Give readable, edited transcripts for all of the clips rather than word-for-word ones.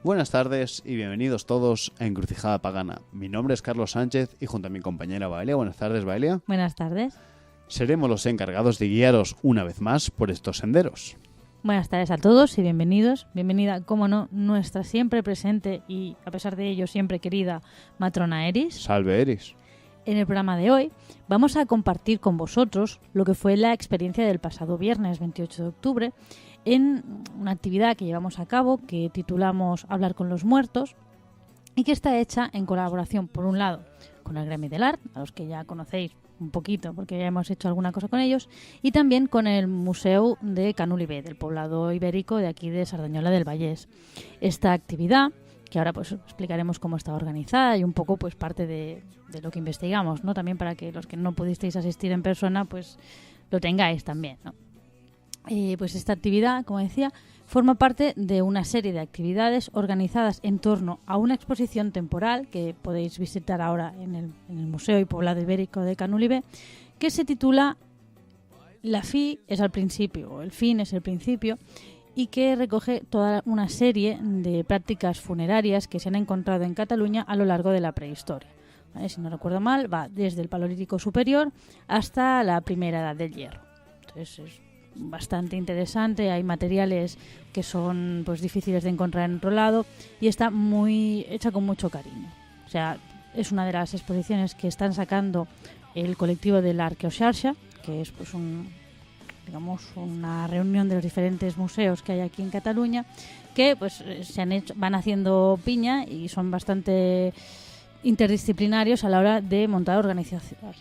Buenas tardes y bienvenidos todos a Encrucijada Pagana. Mi nombre es Carlos Sánchez y junto a mi compañera Baelia. Buenas tardes, Baelia. Buenas tardes. Seremos los encargados de guiaros una vez más por estos senderos. Buenas tardes a todos y bienvenidos. Bienvenida, como no, nuestra siempre presente y, a pesar de ello, siempre querida matrona Eris. Salve, Eris. En el programa de hoy vamos a compartir con vosotros lo que fue la experiencia del pasado viernes 28 de octubre en una actividad que llevamos a cabo que titulamos Hablar con los muertos y que está hecha en colaboración, por un lado, con el Gremi del Art, a los que ya conocéis un poquito porque ya hemos hecho alguna cosa con ellos, y también con el Museo de Canulibé, del poblado ibérico de aquí de Sardañola del Vallés. Esta actividad, que ahora pues explicaremos cómo está organizada y un poco pues parte de lo que investigamos, ¿no? También para que los que no pudisteis asistir en persona pues lo tengáis también, ¿no? Pues esta actividad, como decía, forma parte de una serie de actividades organizadas en torno a una exposición temporal que podéis visitar ahora en el Museo y Poblado Ibérico de Canulibé, que se titula La fi es al principio, o el fin es el principio, y que recoge toda una serie de prácticas funerarias que se han encontrado en Cataluña a lo largo de la prehistoria. ¿Vale? Si no recuerdo mal, va desde el Paleolítico Superior hasta la Primera Edad del Hierro. Entonces es bastante interesante, hay materiales que son pues difíciles de encontrar en otro lado y está muy hecha con mucho cariño. O sea, es una de las exposiciones que están sacando el colectivo de la Arqueoxarxa, que es pues una reunión de los diferentes museos que hay aquí en Cataluña, que pues van haciendo piña y son bastante interdisciplinarios a la hora de montar organizaciones.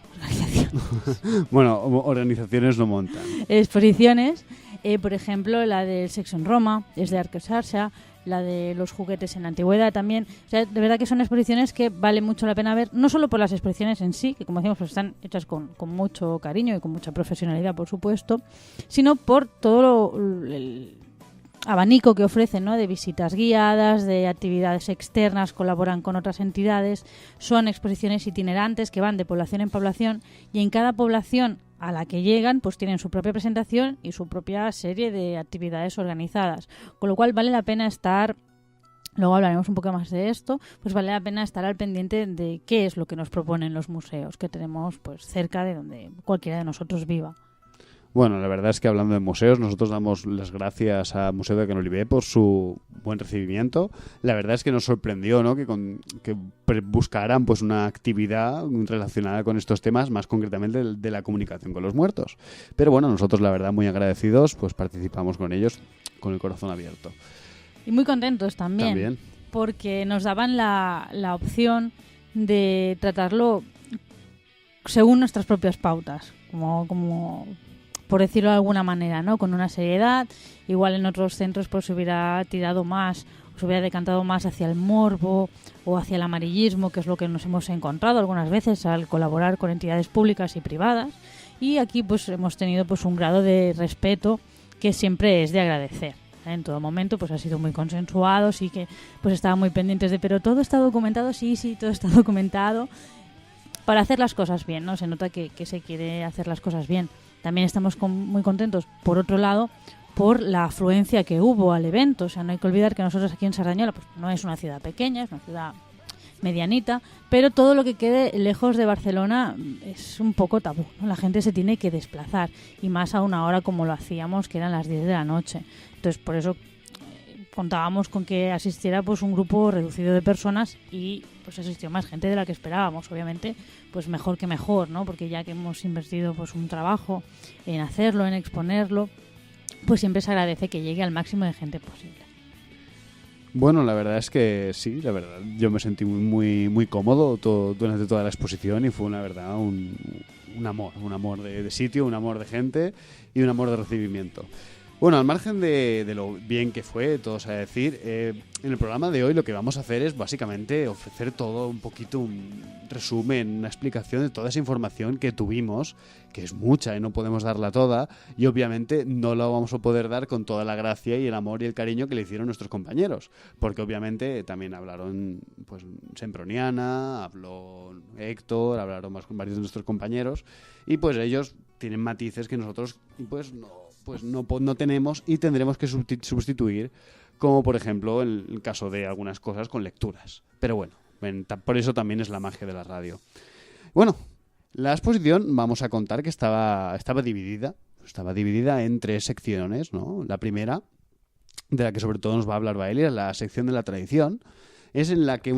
Bueno, organizaciones no montan. Exposiciones, por ejemplo, la del sexo en Roma, es de Arqueoxarxa, la de los juguetes en la antigüedad también. O sea, de verdad que son exposiciones que vale mucho la pena ver, no solo por las exposiciones en sí, que como decimos pues están hechas con mucho cariño y con mucha profesionalidad, por supuesto, sino por todo el abanico que ofrecen, ¿no? De visitas guiadas, de actividades externas, colaboran con otras entidades, son exposiciones itinerantes que van de población en población y en cada población a la que llegan pues tienen su propia presentación y su propia serie de actividades organizadas, con lo cual vale la pena estar, luego hablaremos un poco más de esto, pues vale la pena estar al pendiente de qué es lo que nos proponen los museos que tenemos pues cerca de donde cualquiera de nosotros viva. Bueno, la verdad es que hablando de museos, nosotros damos las gracias al Museo de Canulibé por su buen recibimiento. La verdad es que nos sorprendió, ¿no? que buscaran pues una actividad relacionada con estos temas, más concretamente de la comunicación con los muertos. Pero bueno, nosotros la verdad muy agradecidos, pues participamos con ellos con el corazón abierto. Y muy contentos también. Porque nos daban la opción de tratarlo según nuestras propias pautas, como por decirlo de alguna manera, ¿no? Con una seriedad. Igual en otros centros pues se hubiera tirado más, se hubiera decantado más hacia el morbo o hacia el amarillismo, que es lo que nos hemos encontrado algunas veces al colaborar con entidades públicas y privadas. Y aquí pues hemos tenido pues un grado de respeto que siempre es de agradecer. En todo momento pues ha sido muy consensuado, sí que pues estaban muy pendientes de, pero todo está documentado, sí, todo está documentado, para hacer las cosas bien, ¿no? Se nota que se quiere hacer las cosas bien. También estamos muy contentos, por otro lado, por la afluencia que hubo al evento. O sea, no hay que olvidar que nosotros aquí en Sardañola pues, no es una ciudad pequeña, es una ciudad medianita, pero todo lo que quede lejos de Barcelona es un poco tabú, ¿no? La gente se tiene que desplazar, y más a una hora como lo hacíamos, que eran las 10 de la noche. Entonces, por eso contábamos con que asistiera pues un grupo reducido de personas y pues asistió más gente de la que esperábamos, obviamente pues mejor que mejor, ¿no? Porque ya que hemos invertido pues un trabajo en hacerlo, en exponerlo, pues siempre se agradece que llegue al máximo de gente posible. Bueno, la verdad es que sí, la verdad yo me sentí muy cómodo durante toda la exposición y fue una verdad un amor de sitio, un amor de gente y un amor de recibimiento. Bueno, al margen de lo bien que fue, todo se va a decir, en el programa de hoy lo que vamos a hacer es básicamente ofrecer todo un poquito, un resumen, una explicación de toda esa información que tuvimos, que es mucha y no podemos darla toda, y obviamente no la vamos a poder dar con toda la gracia y el amor y el cariño que le hicieron nuestros compañeros, porque obviamente también hablaron pues Semproniana, habló Héctor, hablaron varios de nuestros compañeros, y pues ellos tienen matices que nosotros pues no tenemos y tendremos que sustituir como por ejemplo en el caso de algunas cosas con lecturas. Pero bueno, por eso también es la magia de la radio. Bueno, la exposición vamos a contar que estaba dividida. Estaba dividida en 3 secciones, ¿no? La primera, de la que sobre todo nos va a hablar Baelia, es la sección de la tradición. Es en la que,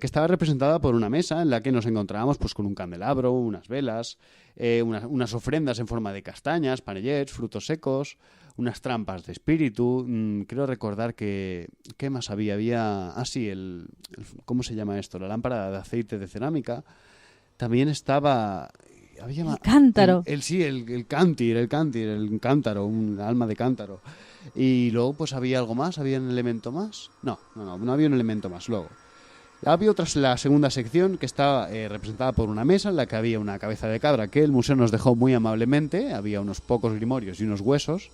que estaba representada por una mesa en la que nos encontrábamos pues, con un candelabro, unas velas, unas ofrendas en forma de castañas, panellets, frutos secos, unas trampas de espíritu. Creo recordar que... ¿Qué más había? Había... ¿cómo se llama esto? La lámpara de aceite de cerámica. También estaba... El cántaro. El cántaro, un alma de cántaro. Y luego pues había algo más, había un elemento más. No había un elemento más luego. Había la segunda sección que estaba representada por una mesa en la que había una cabeza de cabra que el museo nos dejó muy amablemente. Había unos pocos grimorios y unos huesos.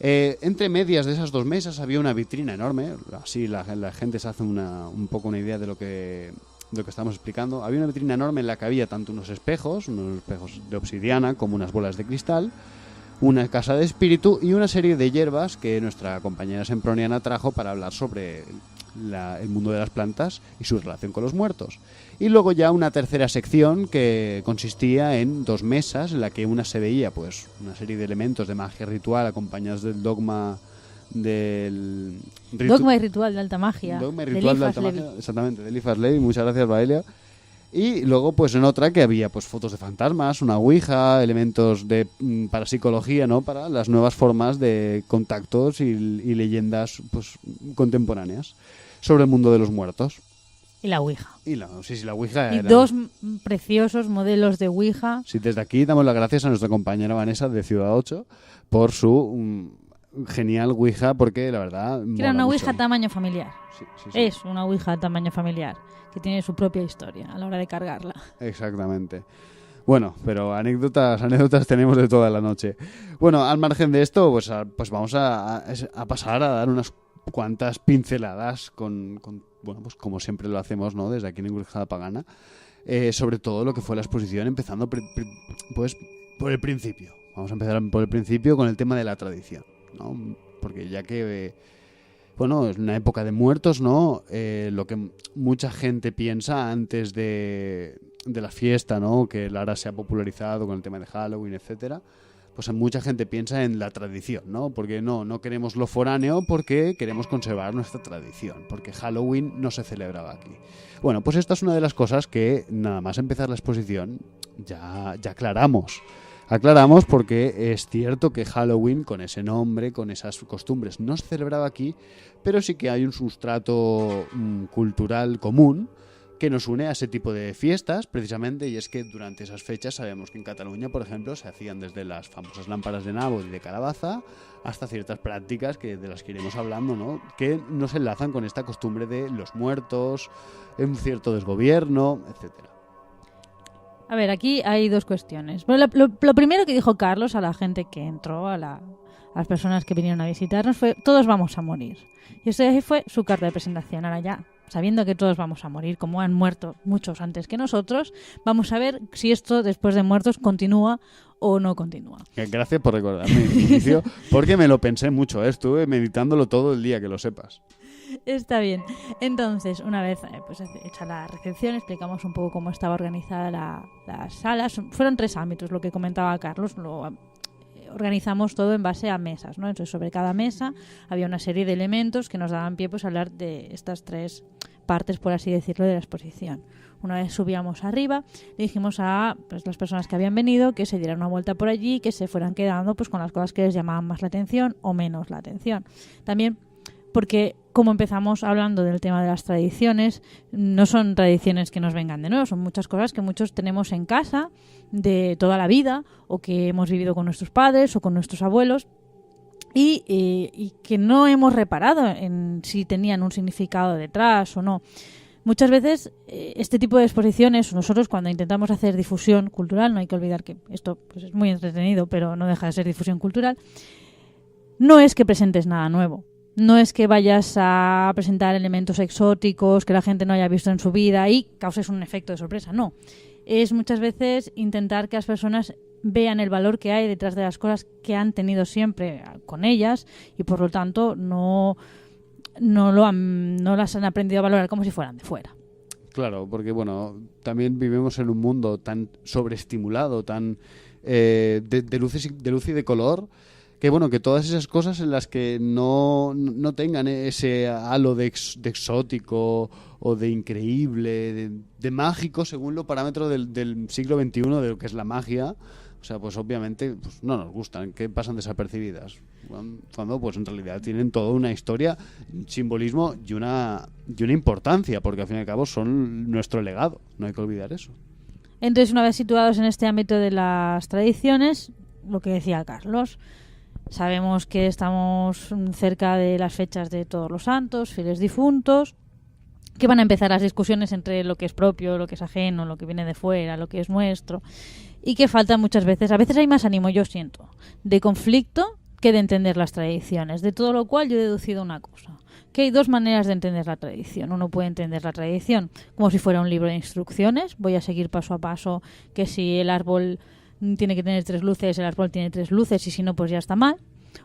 Entre medias de esas 2 mesas había una vitrina enorme. Así la gente se hace un poco una idea de lo que estamos explicando. Había una vitrina enorme en la que había tanto unos espejos de obsidiana como unas bolas de cristal, una casa de espíritu y una serie de hierbas que nuestra compañera semproniana trajo para hablar sobre el mundo de las plantas y su relación con los muertos. Y luego ya una tercera sección que consistía en 2 mesas en la que una se veía pues una serie de elementos de magia ritual acompañados del dogma Dogma y ritual de alta magia. Dogma y ritual de alta magia, exactamente, de Eliphas Levi. Muchas gracias, Baelia. Y luego, pues en otra que había pues fotos de fantasmas, una ouija, elementos de parapsicología, ¿no? Para las nuevas formas de contactos y leyendas pues contemporáneas sobre el mundo de los muertos. Y la ouija. La ouija. Y era... 2 preciosos modelos de ouija. Sí, desde aquí damos las gracias a nuestra compañera Vanessa de Ciudad 8 por su... genial ouija, porque la verdad era una ouija tamaño familiar. Sí. Es una ouija tamaño familiar que tiene su propia historia a la hora de cargarla. Exactamente. Bueno, pero anécdotas tenemos de toda la noche. Bueno, al margen de esto, pues vamos a pasar a dar unas cuantas pinceladas bueno, pues como siempre lo hacemos, ¿no? Desde aquí en Encrucijada Pagana, sobre todo lo que fue la exposición, empezando pues por el principio. Vamos a empezar por el principio con el tema de la tradición, ¿no? Porque ya que bueno, es una época de muertos, ¿no? Lo que mucha gente piensa antes de la fiesta, ¿no? Que ahora se ha popularizado con el tema de Halloween, etcétera. Pues mucha gente piensa en la tradición, ¿no? Porque no queremos lo foráneo, porque queremos conservar nuestra tradición, porque Halloween no se celebraba aquí. Bueno, pues esta es una de las cosas que nada más empezar la exposición ya aclaramos. Aclaramos porque es cierto que Halloween, con ese nombre, con esas costumbres, no se celebraba aquí, pero sí que hay un sustrato cultural común que nos une a ese tipo de fiestas, precisamente, y es que durante esas fechas sabemos que en Cataluña, por ejemplo, se hacían desde las famosas lámparas de nabo y de calabaza hasta ciertas prácticas de las que iremos hablando, ¿no? Que nos enlazan con esta costumbre de los muertos, un cierto desgobierno, etcétera. A ver, aquí hay 2 cuestiones. Bueno, lo primero que dijo Carlos a la gente que entró, a las personas que vinieron a visitarnos, fue: todos vamos a morir. Y esa fue su carta de presentación. Ahora ya, sabiendo que todos vamos a morir, como han muerto muchos antes que nosotros, vamos a ver si esto después de muertos continúa o no continúa. Gracias por recordarme el inicio, porque me lo pensé mucho, estuve meditándolo todo el día, que lo sepas. Está bien. Entonces, una vez pues hecha la recepción, explicamos un poco cómo estaba organizada la sala. Fueron 3 ámbitos, lo que comentaba Carlos. Lo organizamos todo en base a mesas, ¿no? Entonces, sobre cada mesa había una serie de elementos que nos daban pie pues, a hablar de estas 3 partes, por así decirlo, de la exposición. Una vez subíamos arriba, le dijimos a pues, las personas que habían venido que se dieran una vuelta por allí, que se fueran quedando pues, con las cosas que les llamaban más la atención o menos la atención. También porque, como empezamos hablando del tema de las tradiciones, no son tradiciones que nos vengan de nuevo, son muchas cosas que muchos tenemos en casa de toda la vida o que hemos vivido con nuestros padres o con nuestros abuelos y que no hemos reparado en si tenían un significado detrás o no. Muchas veces este tipo de exposiciones, nosotros cuando intentamos hacer difusión cultural, no hay que olvidar que esto pues, es muy entretenido, pero no deja de ser difusión cultural, no es que presentes nada nuevo. No es que vayas a presentar elementos exóticos que la gente no haya visto en su vida y causes un efecto de sorpresa, no. Es muchas veces intentar que las personas vean el valor que hay detrás de las cosas que han tenido siempre con ellas y por lo tanto no no las han aprendido a valorar como si fueran de fuera. Claro, porque bueno, también vivimos en un mundo tan sobreestimulado, tan de luz y de color, que bueno, que todas esas cosas en las que no tengan ese halo de exótico o de increíble, de mágico, según los parámetros del siglo XXI, de lo que es la magia, o sea, pues obviamente pues no nos gustan, que pasan desapercibidas. Cuando pues en realidad tienen toda una historia, un simbolismo y una importancia, porque al fin y al cabo son nuestro legado, no hay que olvidar eso. Entonces, una vez situados en este ámbito de las tradiciones, lo que decía Carlos, sabemos que estamos cerca de las fechas de Todos los Santos, fieles difuntos, que van a empezar las discusiones entre lo que es propio, lo que es ajeno, lo que viene de fuera, lo que es nuestro, y que falta muchas veces, a veces hay más ánimo, yo siento, de conflicto que de entender las tradiciones, de todo lo cual yo he deducido una cosa, que hay dos maneras de entender la tradición. Uno puede entender la tradición como si fuera un libro de instrucciones, voy a seguir paso a paso, que si el árbol tiene que tener 3 luces, el árbol tiene 3 luces, y si no, pues ya está mal.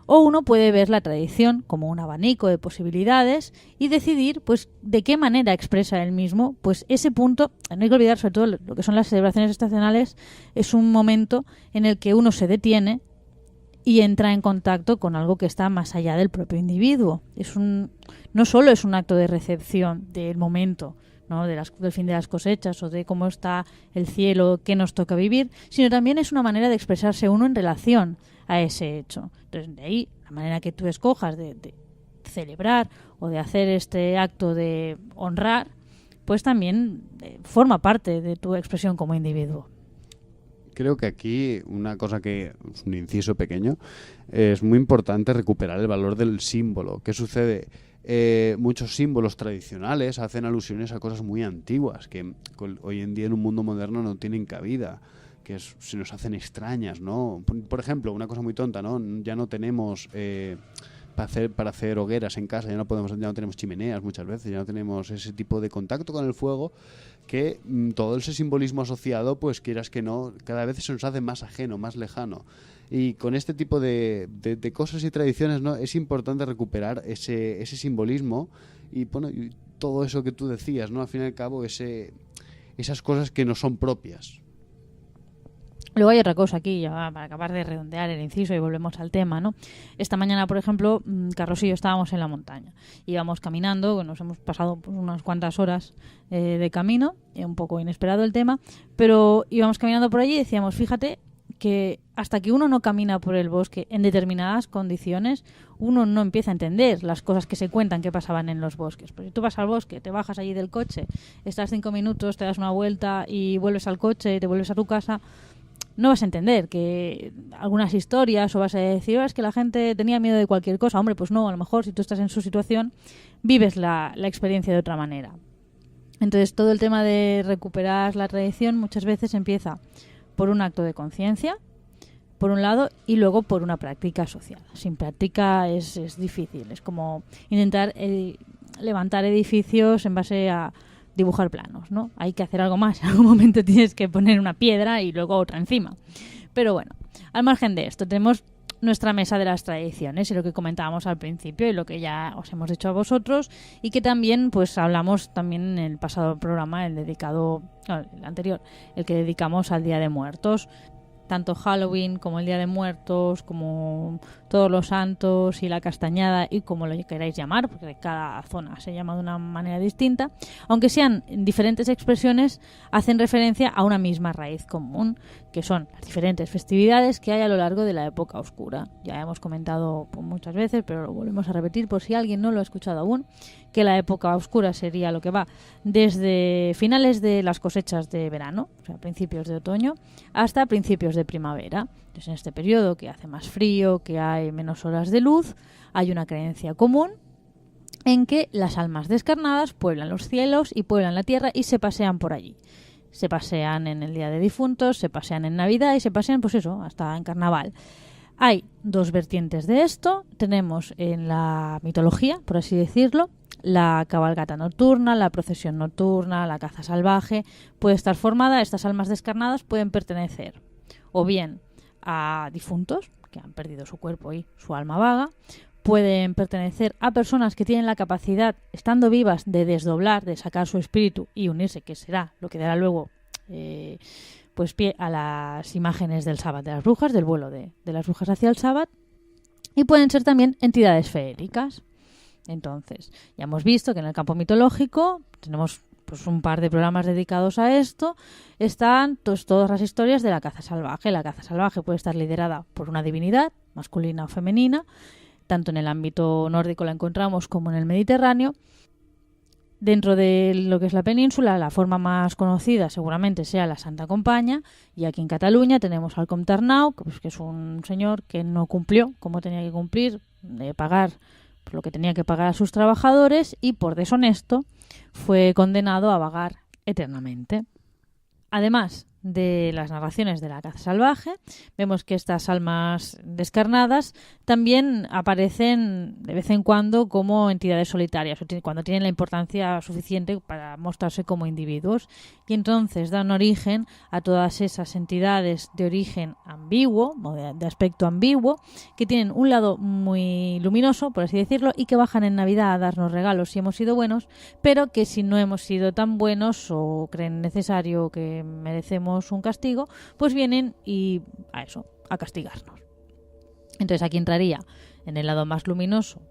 O uno puede ver la tradición como un abanico de posibilidades y decidir pues de qué manera expresa él mismo pues ese punto. No hay que olvidar, sobre todo lo que son las celebraciones estacionales, es un momento en el que uno se detiene y entra en contacto con algo que está más allá del propio individuo. No solo es un acto de recepción del momento, ¿no?, del fin de las cosechas o de cómo está el cielo, qué nos toca vivir, sino también es una manera de expresarse uno en relación a ese hecho. Entonces, de ahí, la manera que tú escojas de celebrar o de hacer este acto de honrar, pues también forma parte de tu expresión como individuo. Creo que aquí una cosa que es un inciso pequeño, es muy importante recuperar el valor del símbolo. ¿Qué sucede? Muchos símbolos tradicionales hacen alusiones a cosas muy antiguas que hoy en día en un mundo moderno no tienen cabida, que se nos hacen extrañas, ¿no? Por ejemplo, una cosa muy tonta, ¿no? Ya no tenemos para hacer hogueras en casa, ya no tenemos chimeneas muchas veces, ya no tenemos ese tipo de contacto con el fuego, que todo ese simbolismo asociado, pues quieras que no, cada vez se nos hace más ajeno, más lejano. Y con este tipo de cosas y tradiciones, ¿no?, es importante recuperar ese simbolismo y, bueno, y todo eso que tú decías, ¿no?, al fin y al cabo, esas cosas que no son propias. Luego hay otra cosa aquí, ya para acabar de redondear el inciso y volvemos al tema, ¿no? Esta mañana, por ejemplo, Carlos y yo estábamos en la montaña. Íbamos caminando, nos hemos pasado pues, unas cuantas horas de camino, un poco inesperado el tema, pero íbamos caminando por allí y decíamos, fíjate que hasta que uno no camina por el bosque en determinadas condiciones, uno no empieza a entender las cosas que se cuentan que pasaban en los bosques. Pues si tú vas al bosque, te bajas allí del coche, estás 5 minutos, te das una vuelta y vuelves al coche y te vuelves a tu casa, no vas a entender que algunas historias, o vas a decir, es que la gente tenía miedo de cualquier cosa. Hombre, pues no, a lo mejor si tú estás en su situación, vives la experiencia de otra manera. Entonces, todo el tema de recuperar la tradición muchas veces empieza por un acto de conciencia, por un lado, y luego por una práctica asociada. Sin práctica es difícil, es como intentar levantar edificios en base a dibujar planos, ¿no? Hay que hacer algo más. En algún momento tienes que poner una piedra y luego otra encima. Pero bueno, al margen de esto, tenemos nuestra mesa de las tradiciones y lo que comentábamos al principio y lo que ya os hemos dicho a vosotros y que también pues hablamos también en el pasado programa, el anterior, el que dedicamos al Día de Muertos. Tanto Halloween como el Día de Muertos, como Todos los Santos y la Castañada, y como lo queráis llamar, porque cada zona se llama de una manera distinta, aunque sean diferentes expresiones, hacen referencia a una misma raíz común, que son las diferentes festividades que hay a lo largo de la época oscura. Ya hemos comentado muchas veces, pero lo volvemos a repetir por si alguien no lo ha escuchado aún, que la época oscura sería lo que va desde finales de las cosechas de verano, o sea, principios de otoño, hasta principios de primavera. Entonces, en este periodo que hace más frío, que hay menos horas de luz, hay una creencia común en que las almas descarnadas pueblan los cielos y pueblan la tierra y se pasean por allí. Se pasean en el Día de Difuntos, se pasean en Navidad y se pasean, pues eso, hasta en Carnaval. Hay dos vertientes de esto. Tenemos en la mitología, por así decirlo, la cabalgata nocturna, la procesión nocturna, la caza salvaje. Puede estar formada, estas almas descarnadas pueden pertenecer o bien a difuntos que han perdido su cuerpo y su alma vaga, pueden pertenecer a personas que tienen la capacidad, estando vivas, de desdoblar, de sacar su espíritu y unirse, que será lo que dará luego pues pie a las imágenes del Sabbat de las brujas, del vuelo de las brujas hacia el Sabbat, y pueden ser también entidades feéricas. Entonces, ya hemos visto que en el campo mitológico tenemos pues un par de programas dedicados a esto. Están pues todas las historias de la caza salvaje. La caza salvaje puede estar liderada por una divinidad, masculina o femenina. Tanto en el ámbito nórdico la encontramos como en el Mediterráneo. Dentro de lo que es la península, la forma más conocida seguramente sea la Santa Compaña, y aquí en Cataluña tenemos al Comte Arnau, que es un señor que no cumplió como tenía que cumplir, de pagar lo que tenía que pagar a sus trabajadores, y por deshonesto fue condenado a vagar eternamente. Además de las narraciones de la caza salvaje, vemos que estas almas descarnadas también aparecen de vez en cuando como entidades solitarias, cuando tienen la importancia suficiente para mostrarse como individuos, y entonces dan origen a todas esas entidades de origen ambiguo, o de aspecto ambiguo, que tienen un lado muy luminoso, por así decirlo, y que bajan en Navidad a darnos regalos si hemos sido buenos, pero que si no hemos sido tan buenos o creen necesario que merecemos un castigo, pues vienen a castigarnos. Entonces aquí entraría en el lado más luminoso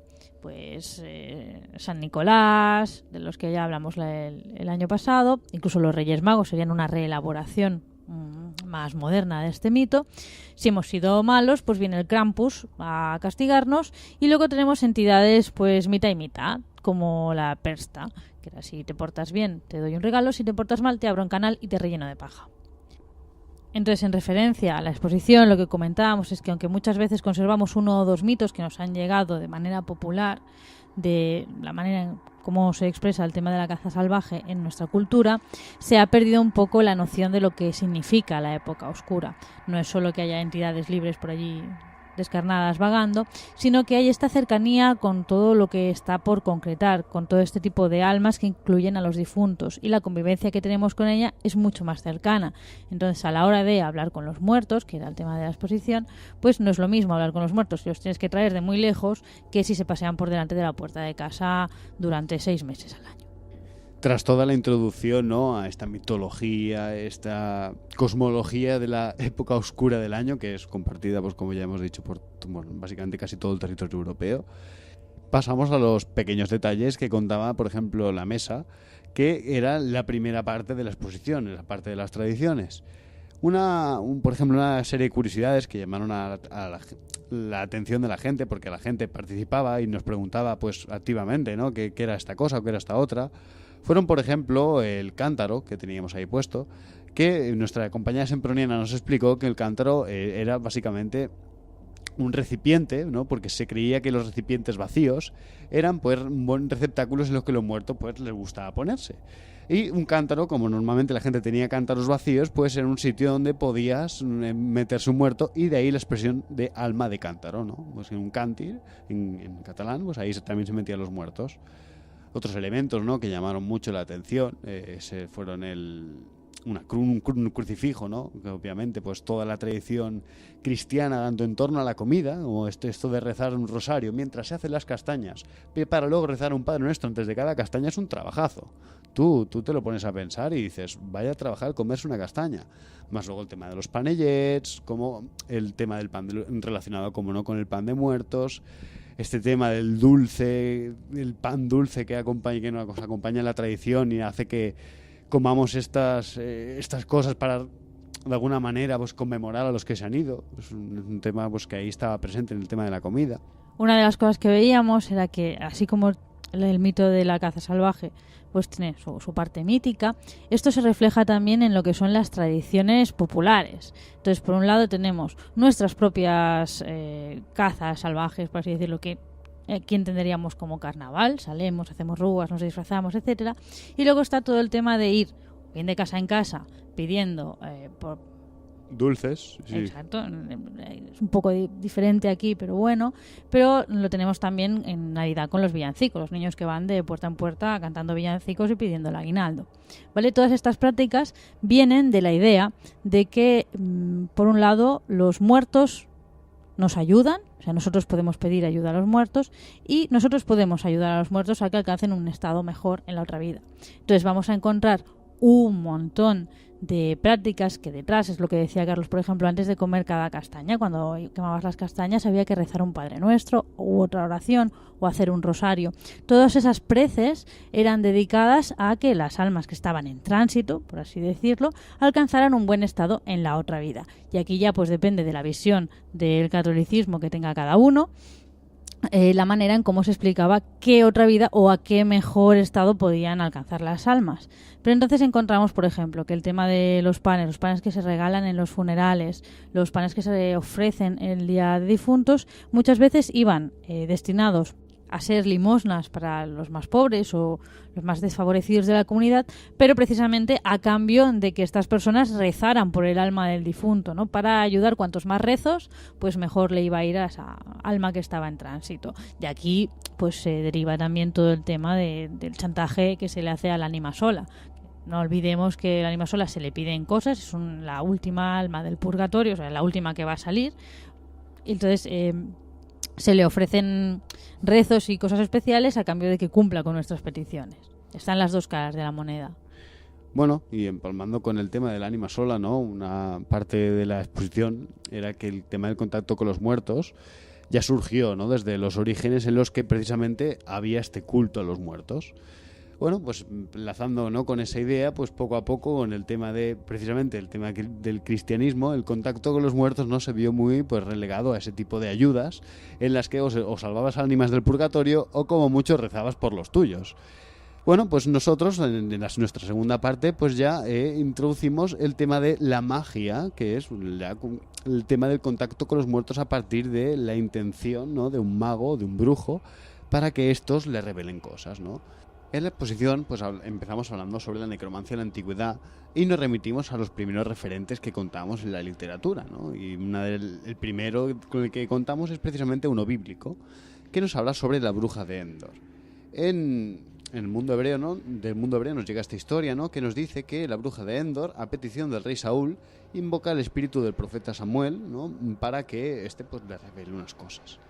pues San Nicolás, de los que ya hablamos el año pasado. Incluso los Reyes Magos serían una reelaboración más moderna de este mito. Si hemos sido malos, pues viene el Krampus a castigarnos, y luego tenemos entidades pues mitad y mitad, como la Persta, que era: si te portas bien te doy un regalo, si te portas mal te abro un canal y te relleno de paja. Entonces, en referencia a la exposición, lo que comentábamos es que aunque muchas veces conservamos uno o dos mitos que nos han llegado de manera popular, de la manera en cómo se expresa el tema de la caza salvaje en nuestra cultura, se ha perdido un poco la noción de lo que significa la época oscura. No es solo que haya entidades libres por allí descarnadas vagando, sino que hay esta cercanía con todo lo que está por concretar, con todo este tipo de almas que incluyen a los difuntos, y la convivencia que tenemos con ella es mucho más cercana. Entonces, a la hora de hablar con los muertos, que era el tema de la exposición, pues no es lo mismo hablar con los muertos, que los tienes que traer de muy lejos, que si se pasean por delante de la puerta de casa durante 6 meses al año. Tras toda la introducción, ¿no?, a esta mitología, esta cosmología de la época oscura del año, que es compartida, pues como ya hemos dicho, por básicamente casi todo el territorio europeo, pasamos a los pequeños detalles que contaba, por ejemplo, la mesa, que era la primera parte de la exposición, la parte de las tradiciones. Por ejemplo, una serie de curiosidades que llamaron a la atención de la gente, porque la gente participaba y nos preguntaba pues activamente, ¿no?, qué era esta cosa o qué era esta otra. Fueron, por ejemplo, el cántaro que teníamos ahí puesto, que nuestra compañera semproniana nos explicó que el cántaro era básicamente un recipiente, ¿no?, porque se creía que los recipientes vacíos eran pues buen receptáculos en los que los muertos pues les gustaba ponerse. Y un cántaro, como normalmente la gente tenía cántaros vacíos, pues era un sitio donde podías meterse un muerto, y de ahí la expresión de alma de cántaro, ¿no? Pues en un càntir, en catalán, pues ahí también se metían los muertos. Otros elementos, ¿no?, que llamaron mucho la atención fueron un crucifijo, ¿no?, que obviamente pues toda la tradición cristiana dando en torno a la comida, como esto de rezar un rosario mientras se hacen las castañas para luego rezar un Padre Nuestro antes de cada castaña, es un trabajazo. Tú te lo pones a pensar y dices, vaya a trabajar comerse una castaña. Más luego el tema de los panellets, como el tema del pan relacionado, como no, con el pan de muertos. Este tema del dulce, el pan dulce que nos acompaña en la tradición y hace que comamos estas cosas para, de alguna manera, pues conmemorar a los que se han ido. Es un tema pues que ahí estaba presente en el tema de la comida. Una de las cosas que veíamos era que, así como el mito de la caza salvaje pues tiene su parte mítica, esto se refleja también en lo que son las tradiciones populares. Entonces, por un lado tenemos nuestras propias cazas salvajes, por así decirlo, que aquí entenderíamos como carnaval: salemos, hacemos rúas, nos disfrazamos, etcétera. Y luego está todo el tema de ir bien de casa en casa pidiendo por dulces, sí. Exacto, es un poco diferente aquí, pero bueno. Pero lo tenemos también en Navidad con los villancicos, los niños que van de puerta en puerta cantando villancicos y pidiendo el aguinaldo, ¿vale? Todas estas prácticas vienen de la idea de que, por un lado, los muertos nos ayudan, o sea, nosotros podemos pedir ayuda a los muertos y nosotros podemos ayudar a los muertos a que alcancen un estado mejor en la otra vida. Entonces vamos a encontrar un montón de prácticas que detrás, es lo que decía Carlos, por ejemplo, antes de comer cada castaña, cuando quemabas las castañas había que rezar un Padre Nuestro u otra oración o hacer un rosario. Todas esas preces eran dedicadas a que las almas que estaban en tránsito, por así decirlo, alcanzaran un buen estado en la otra vida. Y aquí ya pues depende de la visión del catolicismo que tenga cada uno, la manera en cómo se explicaba qué otra vida o a qué mejor estado podían alcanzar las almas. Pero entonces encontramos, por ejemplo, que el tema de los panes que se regalan en los funerales, los panes que se ofrecen el día de difuntos, muchas veces iban destinados a ser limosnas para los más pobres o los más desfavorecidos de la comunidad, pero precisamente a cambio de que estas personas rezaran por el alma del difunto, ¿no? Para ayudar, cuantos más rezos, pues mejor le iba a ir a esa alma que estaba en tránsito. De aquí pues se deriva también todo el tema del chantaje que se le hace al ánima sola. No olvidemos que al ánima sola se le piden cosas, es la última alma del purgatorio, o sea, la última que va a salir. Entonces se le ofrecen rezos y cosas especiales a cambio de que cumpla con nuestras peticiones. Están las dos caras de la moneda. Bueno, y empalmando con el tema del ánima sola, ¿no? Una parte de la exposición era que el tema del contacto con los muertos ya surgió, ¿no? Desde los orígenes en los que precisamente había este culto a los muertos. Bueno, pues enlazando, ¿no?, con esa idea, pues poco a poco con el tema de, precisamente el tema del cristianismo, el contacto con los muertos no se vio muy pues relegado a ese tipo de ayudas en las que o salvabas ánimas del purgatorio o como mucho rezabas por los tuyos. Bueno, pues nosotros en nuestra segunda parte pues ya introducimos el tema de la magia, que es el tema del contacto con los muertos a partir de la intención, ¿no?, de un mago, de un brujo, para que estos le revelen cosas, ¿no? En la exposición pues empezamos hablando sobre la necromancia en la antigüedad y nos remitimos a los primeros referentes que contamos en la literatura, ¿no? Y el primero con el que contamos es precisamente uno bíblico, que nos habla sobre la bruja de Endor. En el mundo hebreo, ¿no?, del mundo hebreo nos llega esta historia, ¿no?, que nos dice que la bruja de Endor, a petición del rey Saúl, invoca el espíritu del profeta Samuel, ¿no?, para que éste pues le revele unas cosas.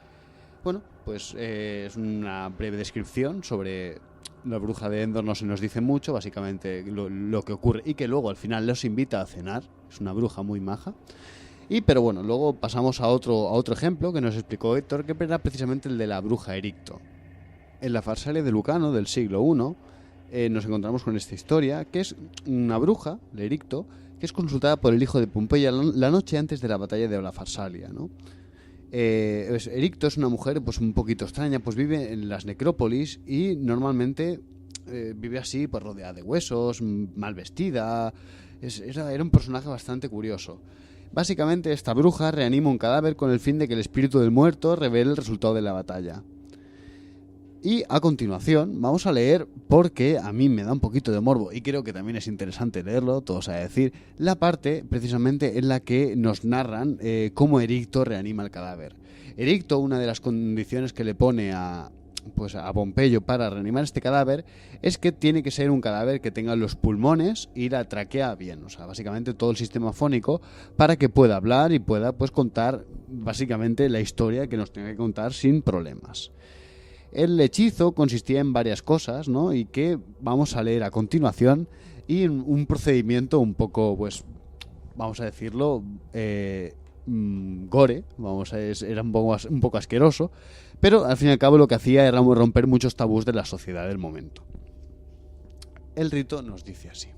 Bueno, pues es una breve descripción sobre la bruja de Endor, no se nos dice mucho, básicamente lo que ocurre, y que luego al final los invita a cenar. Es una bruja muy maja. Pero bueno, luego pasamos a otro ejemplo que nos explicó Héctor, que era precisamente el de la bruja Ericto. En la Farsalia de Lucano del siglo I nos encontramos con esta historia, que es una bruja, la Ericto, que es consultada por el hijo de Pompeya la noche antes de la batalla de la Farsalia, ¿no? Ericto es una mujer pues un poquito extraña, pues vive en las necrópolis y normalmente vive así, pues rodeada de huesos, mal vestida. Era un personaje bastante curioso. Básicamente esta bruja reanima un cadáver con el fin de que el espíritu del muerto revele el resultado de la batalla. Y a continuación vamos a leer, porque a mí me da un poquito de morbo y creo que también es interesante leerlo, todos a decir, la parte precisamente en la que nos narran cómo Ericto reanima el cadáver. Ericto, una de las condiciones que le pone a Pompeyo para reanimar este cadáver es que tiene que ser un cadáver que tenga los pulmones y la tráquea bien, o sea, básicamente todo el sistema fónico, para que pueda hablar y pueda pues contar básicamente la historia que nos tenga que contar sin problemas. El hechizo consistía en varias cosas, ¿no?, y que vamos a leer a continuación, y un procedimiento un poco, pues, vamos a decirlo, gore, era un poco asqueroso, pero al fin y al cabo lo que hacía era romper muchos tabús de la sociedad del momento. El rito nos dice así.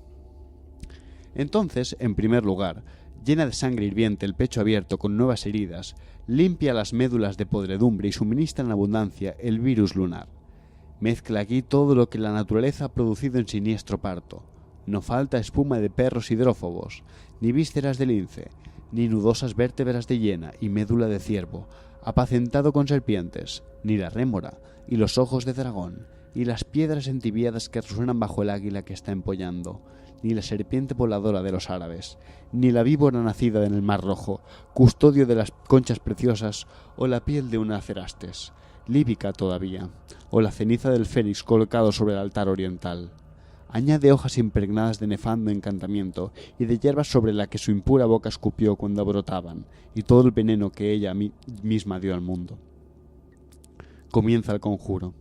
Entonces, en primer lugar, llena de sangre hirviente el pecho abierto con nuevas heridas, limpia las médulas de podredumbre y suministra en abundancia el virus lunar. Mezcla aquí todo lo que la naturaleza ha producido en siniestro parto. No falta espuma de perros hidrófobos, ni vísceras de lince, ni nudosas vértebras de hiena y médula de ciervo, apacentado con serpientes, ni la rémora, y los ojos de dragón, y las piedras entibiadas que resuenan bajo el águila que está empollando, ni la serpiente voladora de los árabes, ni la víbora nacida en el Mar Rojo, custodio de las conchas preciosas, o la piel de una acerastes, líbica todavía, o la ceniza del fénix colocado sobre el altar oriental. Añade hojas impregnadas de nefando encantamiento y de hierbas sobre la que su impura boca escupió cuando brotaban, y todo el veneno que ella misma dio al mundo. Comienza el conjuro.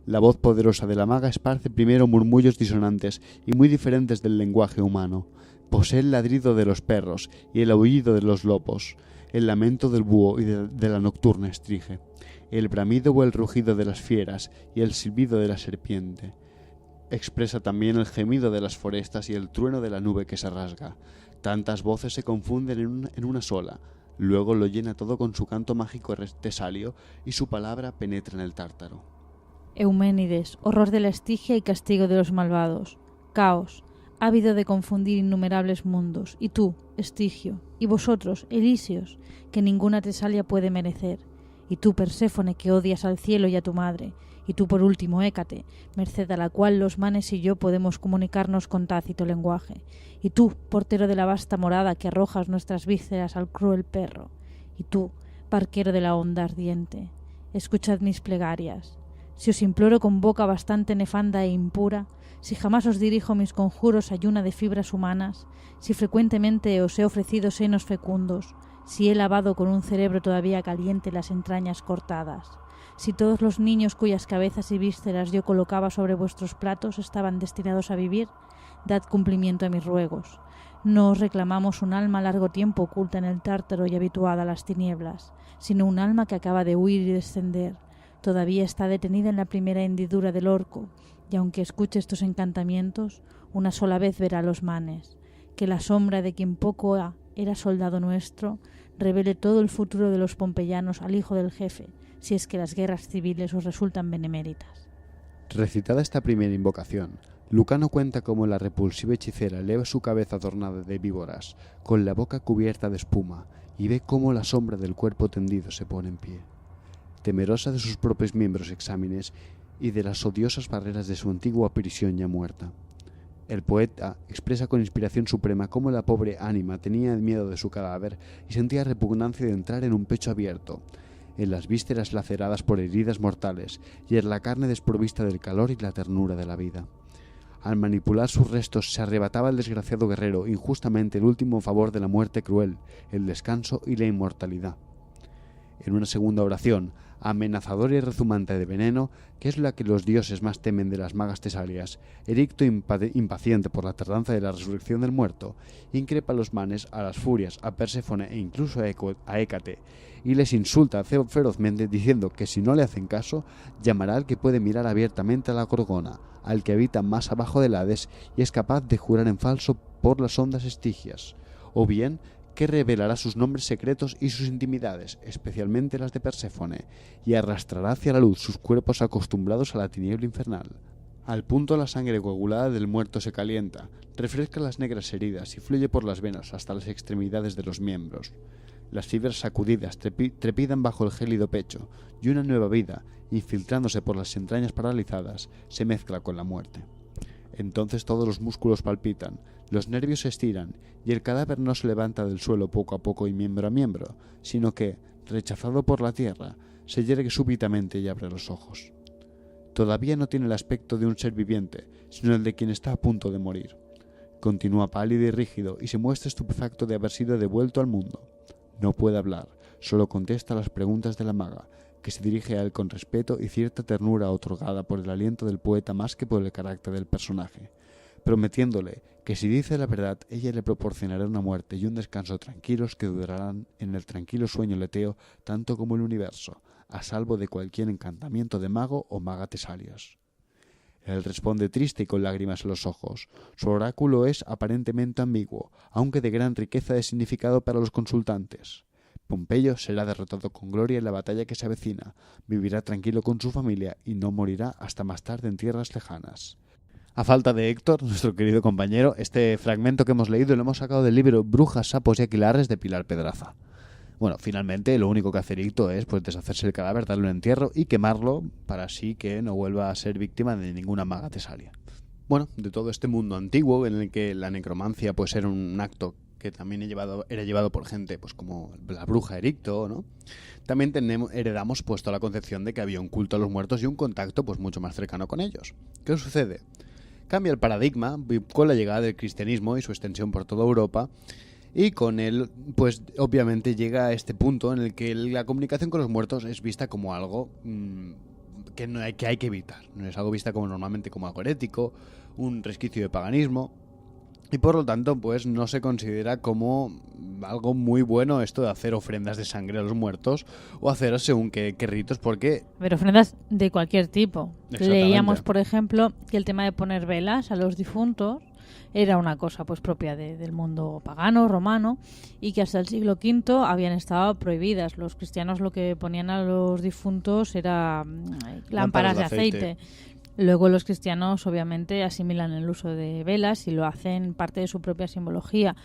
La voz poderosa de la maga esparce primero murmullos disonantes y muy diferentes del lenguaje humano. Posee el ladrido de los perros y el aullido de los lobos, el lamento del búho y de la nocturna estrige, el bramido o el rugido de las fieras y el silbido de la serpiente. Expresa también el gemido de las forestas y el trueno de la nube que se rasga. Tantas voces se confunden en una sola. Luego lo llena todo con su canto mágico tesalio y su palabra penetra en el tártaro. Euménides, horror de la Estigia y castigo de los malvados. Caos, ávido de confundir innumerables mundos. Y tú, Estigio, y vosotros, Elíseos, que ninguna Tesalia puede merecer. Y tú, Perséfone, que odias al cielo y a tu madre. Y tú, por último, Hécate, merced a la cual los manes y yo podemos comunicarnos con tácito lenguaje. Y tú, portero de la vasta morada que arrojas nuestras vísceras al cruel perro. Y tú, barquero de la onda ardiente, escuchad mis plegarias. Si os imploro con boca bastante nefanda e impura, si jamás os dirijo mis conjuros ayuna de fibras humanas, si frecuentemente os he ofrecido senos fecundos, si he lavado con un cerebro todavía caliente las entrañas cortadas, si todos los niños cuyas cabezas y vísceras yo colocaba sobre vuestros platos estaban destinados a vivir, dad cumplimiento a mis ruegos. No os reclamamos un alma largo tiempo oculta en el tártaro y habituada a las tinieblas, sino un alma que acaba de huir y descender. Todavía está detenida en la primera hendidura del orco, y aunque escuche estos encantamientos, una sola vez verá los manes. Que la sombra de quien poco era soldado nuestro revele todo el futuro de los pompeyanos al hijo del jefe, si es que las guerras civiles os resultan beneméritas. Recitada esta primera invocación, Lucano cuenta cómo la repulsiva hechicera eleva su cabeza adornada de víboras, con la boca cubierta de espuma, y ve cómo la sombra del cuerpo tendido se pone en pie. Temerosa de sus propios miembros exámenes y de las odiosas barreras de su antigua prisión ya muerta. El poeta expresa con inspiración suprema cómo la pobre ánima tenía miedo de su cadáver y sentía repugnancia de entrar en un pecho abierto, en las vísceras laceradas por heridas mortales y en la carne desprovista del calor y la ternura de la vida. Al manipular sus restos se arrebataba al desgraciado guerrero injustamente el último favor de la muerte cruel, el descanso y la inmortalidad. En una segunda oración, amenazadora y rezumante de veneno, que es la que los dioses más temen de las magas tesalias, Ericto, impaciente por la tardanza de la resurrección del muerto, increpa a los manes, a las furias, a Perséfone e incluso a Hécate, y les insulta ferozmente diciendo que si no le hacen caso, llamará al que puede mirar abiertamente a la Gorgona, al que habita más abajo del Hades y es capaz de jurar en falso por las ondas estigias, o bien que revelará sus nombres secretos y sus intimidades, especialmente las de Perséfone, y arrastrará hacia la luz sus cuerpos acostumbrados a la tiniebla infernal. Al punto la sangre coagulada del muerto se calienta, refresca las negras heridas y fluye por las venas hasta las extremidades de los miembros. Las fibras sacudidas trepidan bajo el gélido pecho, y una nueva vida, infiltrándose por las entrañas paralizadas, se mezcla con la muerte. Entonces todos los músculos palpitan, los nervios se estiran, y el cadáver no se levanta del suelo poco a poco y miembro a miembro, sino que, rechazado por la tierra, se yergue súbitamente y abre los ojos. Todavía no tiene el aspecto de un ser viviente, sino el de quien está a punto de morir. Continúa pálido y rígido y se muestra estupefacto de haber sido devuelto al mundo. No puede hablar, solo contesta a las preguntas de la maga, que se dirige a él con respeto y cierta ternura otorgada por el aliento del poeta más que por el carácter del personaje, prometiéndole que si dice la verdad ella le proporcionará una muerte y un descanso tranquilos que durarán en el tranquilo sueño leteo tanto como el universo, a salvo de cualquier encantamiento de mago o maga tesalias. Él responde triste y con lágrimas en los ojos. Su oráculo es aparentemente ambiguo, aunque de gran riqueza de significado para los consultantes. Pompeyo será derrotado con gloria en la batalla que se avecina, vivirá tranquilo con su familia y no morirá hasta más tarde en tierras lejanas. A falta de Héctor, nuestro querido compañero, este fragmento que hemos leído lo hemos sacado del libro Brujas, sapos y aquilarres de Pilar Pedraza. Bueno, finalmente lo único que hace Ericto es deshacerse del cadáver, darle un entierro y quemarlo para así que no vuelva a ser víctima de ninguna maga tesalia. Bueno, de todo este mundo antiguo en el que la necromancia era un acto que también era llevado por gente como la bruja Ericto, ¿no? También heredamos toda la concepción de que había un culto a los muertos y un contacto mucho más cercano con ellos. ¿Qué sucede? cambia el paradigma con la llegada del cristianismo y su extensión por toda Europa. Y con él, pues obviamente llega a este punto en el que la comunicación con los muertos es vista como algo que hay que evitar. No es algo vista como normalmente como algo herético, un resquicio de paganismo. Y por lo tanto, pues no se considera como algo muy bueno esto de hacer ofrendas de sangre a los muertos o hacer según qué ritos, porque... Pero ofrendas de cualquier tipo. Exactamente. Leíamos, por ejemplo, que el tema de poner velas a los difuntos era una cosa pues propia del mundo pagano, romano, y que hasta el siglo V habían estado prohibidas. Los cristianos lo que ponían a los difuntos era lámparas de aceite. Luego los cristianos obviamente asimilan el uso de velas y lo hacen parte de su propia simbología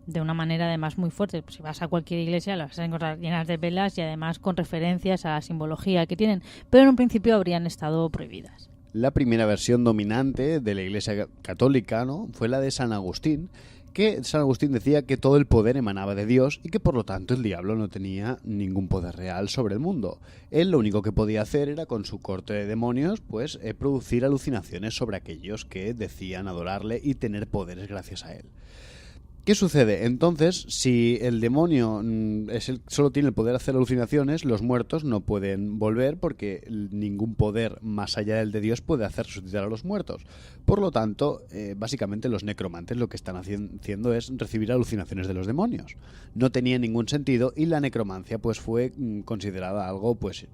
de una manera además muy fuerte. Pues si vas a cualquier iglesia las vas a encontrar llenas de velas y además con referencias a la simbología que tienen, pero en un principio habrían estado prohibidas. La primera versión dominante de la Iglesia católica, ¿no?, fue la de San Agustín, que San Agustín decía que todo el poder emanaba de Dios y que por lo tanto el diablo no tenía ningún poder real sobre el mundo. Él lo único que podía hacer era, con su corte de demonios, pues producir alucinaciones sobre aquellos que decían adorarle y tener poderes gracias a él. ¿Qué sucede? Entonces, si el demonio solo tiene el poder de hacer alucinaciones, los muertos no pueden volver porque ningún poder más allá del de Dios puede hacer resucitar a los muertos. Por lo tanto, básicamente los necromantes lo que están haciendo es recibir alucinaciones de los demonios. No tenía ningún sentido y la necromancia pues fue considerada algo pues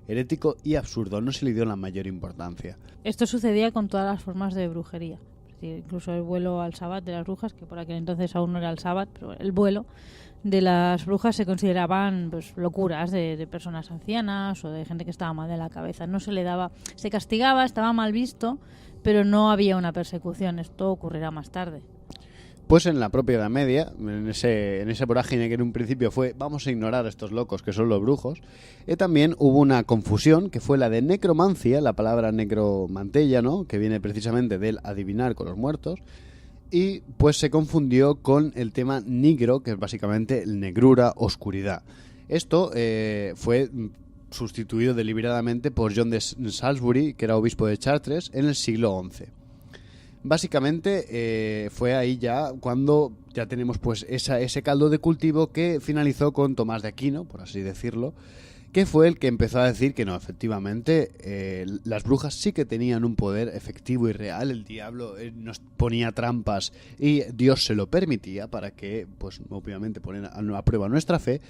herético y absurdo. No se le dio la mayor importancia. Esto sucedía con todas las formas de brujería. Incluso el vuelo al sábat de las brujas, que por aquel entonces aún no era el sábat, pero el vuelo de las brujas se consideraban pues locuras de personas ancianas o de gente que estaba mal de la cabeza. No se le daba, se castigaba, estaba mal visto, pero no había una persecución. Esto ocurrirá más tarde. Pues en la propia Edad Media, en esa vorágine que en un principio fue vamos a ignorar a estos locos que son los brujos, también hubo una confusión que fue la de necromancia, la palabra necromantella, ¿no?, que viene precisamente del adivinar con los muertos, y pues se confundió con el tema nigro, que es básicamente negrura, oscuridad. Esto fue sustituido deliberadamente por John de Salisbury, que era obispo de Chartres, en el siglo XI. Básicamente fue ahí ya cuando ya tenemos pues ese caldo de cultivo que finalizó con Tomás de Aquino, por así decirlo, que fue el que empezó a decir que no, efectivamente las brujas sí que tenían un poder efectivo y real. El diablo nos ponía trampas y Dios se lo permitía para que pues obviamente poner a prueba nuestra fe.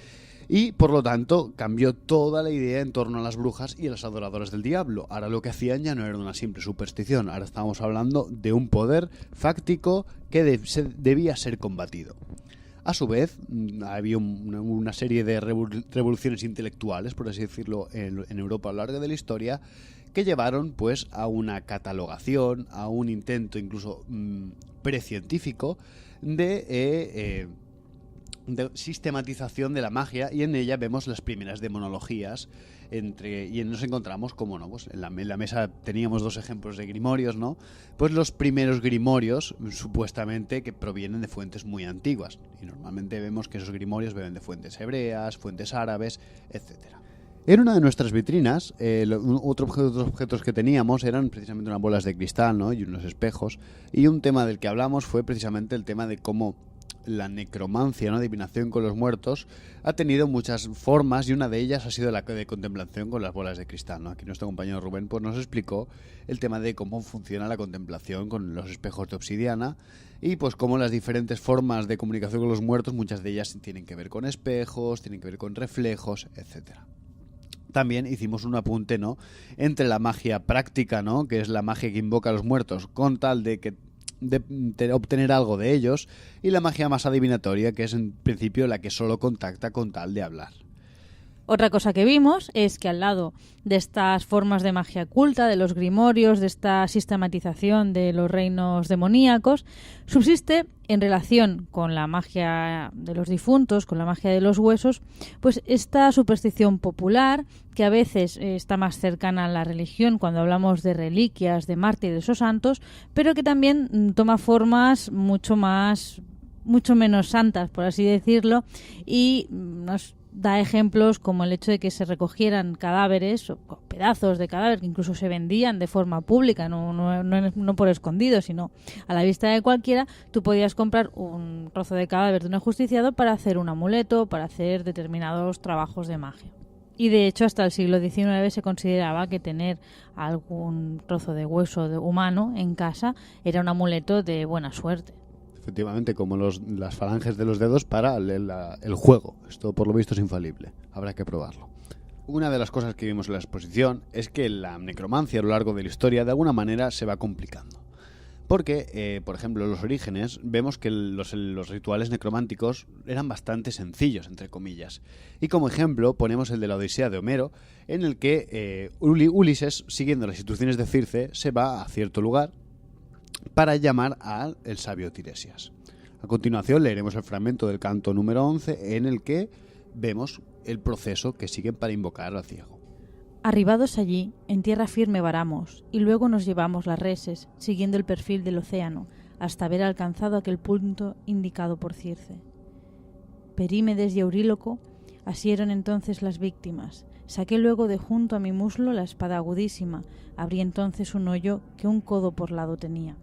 Y por lo tanto cambió toda la idea en torno a las brujas y a los adoradores del diablo. Ahora lo que hacían ya no era una simple superstición, ahora estábamos hablando de un poder fáctico que debía ser combatido. A su vez, había una serie de revoluciones intelectuales, por así decirlo, en Europa a lo largo de la historia, que llevaron pues a una catalogación, a un intento incluso precientífico de sistematización de la magia, y en ella vemos las primeras demonologías y nos encontramos como no, pues en la mesa teníamos dos ejemplos de grimorios, ¿no? Pues los primeros grimorios supuestamente que provienen de fuentes muy antiguas, y normalmente vemos que esos grimorios vienen de fuentes hebreas, fuentes árabes, etcétera. En una de nuestras vitrinas, otros objetos que teníamos eran precisamente unas bolas de cristal, ¿no?, y unos espejos, y un tema del que hablamos fue precisamente el tema de cómo la necromancia, ¿no?, adivinación con los muertos, ha tenido muchas formas, y una de ellas ha sido la de contemplación con las bolas de cristal, ¿no? Aquí nuestro compañero Rubén pues nos explicó el tema de cómo funciona la contemplación con los espejos de obsidiana y pues cómo las diferentes formas de comunicación con los muertos, muchas de ellas tienen que ver con espejos, tienen que ver con reflejos, etcétera. También hicimos un apunte, ¿no?, entre la magia práctica, ¿no?, que es la magia que invoca a los muertos con tal de obtener algo de ellos, y la magia más adivinatoria, que es en principio la que solo contacta con tal de hablar. Otra cosa que vimos es que al lado de estas formas de magia oculta, de los grimorios, de esta sistematización de los reinos demoníacos, subsiste en relación con la magia de los difuntos, con la magia de los huesos, pues esta superstición popular que a veces está más cercana a la religión cuando hablamos de reliquias, de mártires o santos, pero que también toma formas mucho menos santas, por así decirlo, y nos da ejemplos como el hecho de que se recogieran cadáveres o pedazos de cadáver que incluso se vendían de forma pública, no por escondido, sino a la vista de cualquiera. Tú podías comprar un trozo de cadáver de un ajusticiado para hacer un amuleto, para hacer determinados trabajos de magia. Y de hecho hasta el siglo XIX se consideraba que tener algún trozo de hueso humano en casa era un amuleto de buena suerte. Efectivamente, como las falanges de los dedos para el juego. Esto por lo visto es infalible. Habrá que probarlo. Una de las cosas que vimos en la exposición es que la necromancia a lo largo de la historia de alguna manera se va complicando. Porque, por ejemplo, en los orígenes vemos que los rituales necrománticos eran bastante sencillos, entre comillas. Y como ejemplo ponemos el de la Odisea de Homero, en el que Ulises, siguiendo las instrucciones de Circe, se va a cierto lugar para llamar al sabio Tiresias. A continuación leeremos el fragmento del canto número 11 en el que vemos el proceso que siguen para invocar al ciego. Arribados allí, en tierra firme varamos, y luego nos llevamos las reses, siguiendo el perfil del océano, hasta haber alcanzado aquel punto indicado por Circe. Perímedes y Euríloco asieron entonces las víctimas. Saqué luego de junto a mi muslo la espada agudísima, abrí entonces un hoyo que un codo por lado tenía.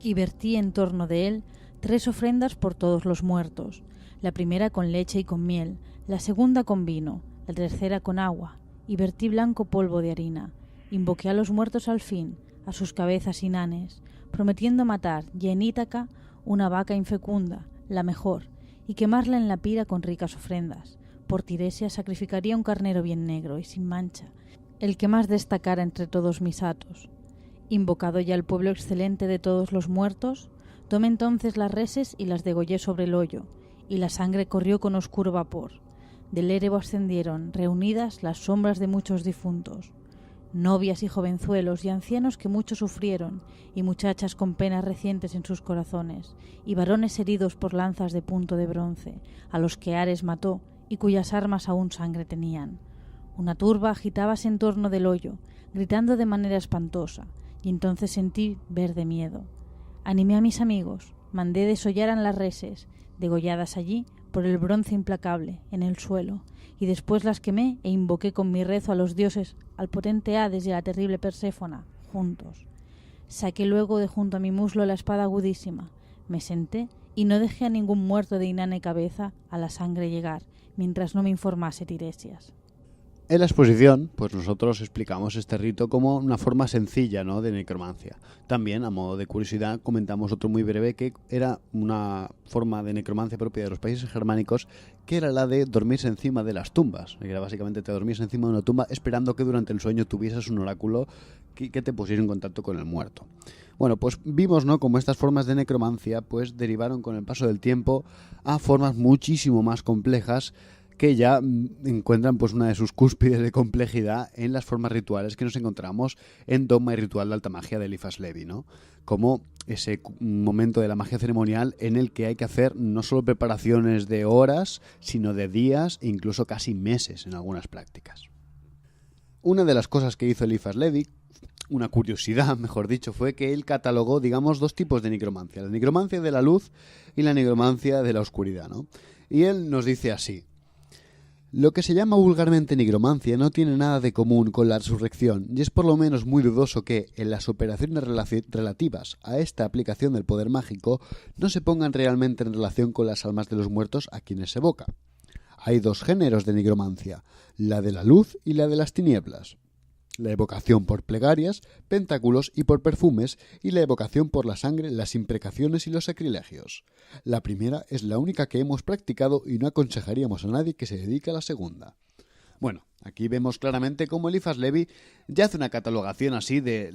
Y vertí en torno de él 3 ofrendas por todos los muertos, la primera con leche y con miel, la segunda con vino, la tercera con agua, y vertí blanco polvo de harina. Invoqué a los muertos al fin, a sus cabezas inanes, prometiendo matar y en Ítaca una vaca infecunda, la mejor, y quemarla en la pira con ricas ofrendas. Por Tiresias sacrificaría un carnero bien negro y sin mancha, el que más destacara entre todos mis hatos. Invocado ya el pueblo excelente de todos los muertos, tomé entonces las reses y las degollé sobre el hoyo, y la sangre corrió con oscuro vapor. Del érebo ascendieron, reunidas, las sombras de muchos difuntos, novias y jovenzuelos y ancianos que mucho sufrieron, y muchachas con penas recientes en sus corazones, y varones heridos por lanzas de punto de bronce, a los que Ares mató y cuyas armas aún sangre tenían. Una turba agitábase en torno del hoyo, gritando de manera espantosa, y entonces sentí verde miedo. Animé a mis amigos, mandé desollaran las reses, degolladas allí por el bronce implacable, en el suelo, y después las quemé e invoqué con mi rezo a los dioses, al potente Hades y a la terrible Perséfona, juntos. Saqué luego de junto a mi muslo la espada agudísima, me senté y no dejé a ningún muerto de inane cabeza a la sangre llegar, mientras no me informase Tiresias. En la exposición, pues nosotros explicamos este rito como una forma sencilla, ¿no?, de necromancia. También, a modo de curiosidad, comentamos otro muy breve que era una forma de necromancia propia de los países germánicos, que era la de dormirse encima de las tumbas. Que era básicamente te dormías encima de una tumba esperando que durante el sueño tuvieses un oráculo que te pusiera en contacto con el muerto. Bueno, pues vimos, ¿no?, como estas formas de necromancia pues derivaron con el paso del tiempo a formas muchísimo más complejas, que ya encuentran pues una de sus cúspides de complejidad en las formas rituales que nos encontramos en Dogma y Ritual de Alta Magia de Eliphas Levi, ¿no? Como ese momento de la magia ceremonial en el que hay que hacer no solo preparaciones de horas, sino de días e incluso casi meses en algunas prácticas. Una de las cosas que hizo Eliphas Levi, una curiosidad, mejor dicho, fue que él catalogó, digamos, 2 tipos de necromancia: la necromancia de la luz y la necromancia de la oscuridad, ¿no? Y él nos dice así: lo que se llama vulgarmente nigromancia no tiene nada de común con la resurrección, y es por lo menos muy dudoso que, en las operaciones relativas a esta aplicación del poder mágico, no se pongan realmente en relación con las almas de los muertos a quienes se evoca. Hay 2 géneros de nigromancia, la de la luz y la de las tinieblas. La evocación por plegarias, pentáculos y por perfumes, y la evocación por la sangre, las imprecaciones y los sacrilegios. La primera es la única que hemos practicado y no aconsejaríamos a nadie que se dedique a la segunda. Bueno, aquí vemos claramente cómo Eliphas Levi ya hace una catalogación así de